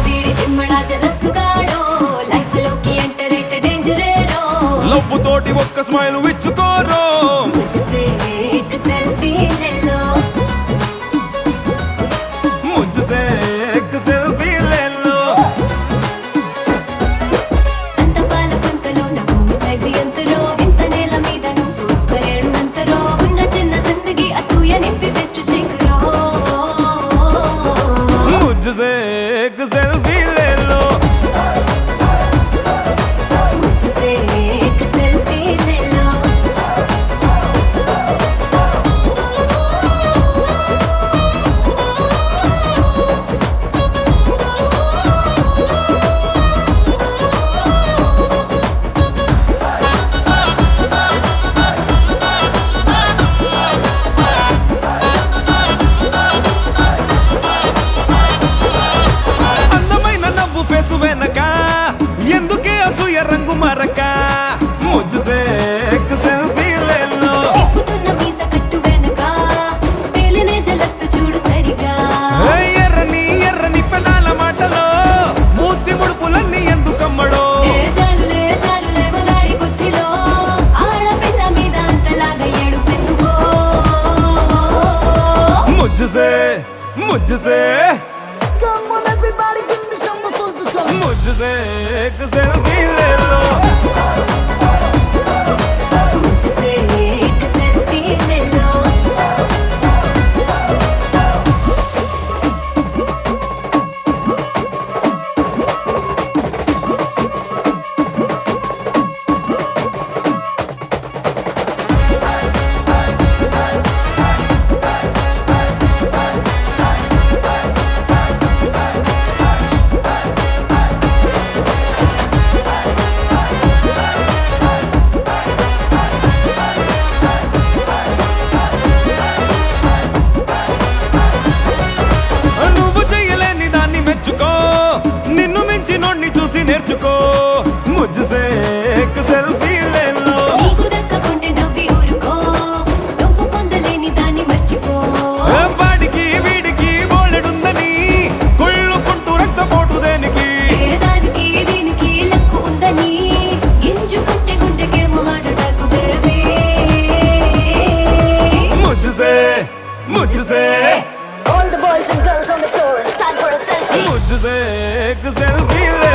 వీడి చిమ్మడా జలసుగాడో లైఫ్ లోకి ఎంటర్ అయితే డేంజరేరో లవ్ తోటి ఒక్క స్మైల్ ఇచ్చుకోరో मुझसे एक सेल्फी ले लो मुझसे एक सेल्फी ले लो అంత పాల పంతలో నా భూమి సైజు ఎంతరో ఇంత నేల మీద నువ్వు స్కరేడు అంతరో ఉన్న చిన్న జిందగీ అసూయ నింపి బెస్ట్ చెయ్యరో मुझसे एक सेल्फी ले लो मुझसे एक सेल्फी ले लो అందమైన నవ్వు ఫేసు వెనక ఎందుకే అసూయ రంగు మరక मुझसे एक सेल्फी ले लो తిప్పుతున్న మీస కట్టు వెనక తేలినే జలస్సు చూడు సరిగా ఎర్రని ఎర్రని పెదాల మాటలో మూతి ముడుపులన్నీ ఎందుకమ్మడో చాలులే మగాడి బుద్ధిలో ఆడపిల్ల మీద అంతలాగా ఏడుపెందుకో मुझसे मुझसे Come on, everybody, give me some of the songs. मुझसे एक सेल्फी ले लो मुझसे एक सेल्फी ले लो నువ్వు చెయ్యలేని దాన్ని మెచ్చుకో నిన్ను మించి నోడ్ని చూసి నేర్చుకో मुझसे एक सेल्फी ले लो నీకు దక్కకుంటే నవ్వి ఊరుకో నువ్వు పొందలేని దాన్ని మర్చిపో వాడికి వీడికి బోలెడుందని కొళ్ళుకుంటూ రక్తపోటు దేనికి ఏ దానికి దీనికి లక్కు ఉందని గింజుకుంటే గుండెకేమో హార్ట్ అటాక్ బేబీ मुझसे मुझसे All the boys and girls on the floor, it's time for a selfie. मुझसे एक सेल्फी ले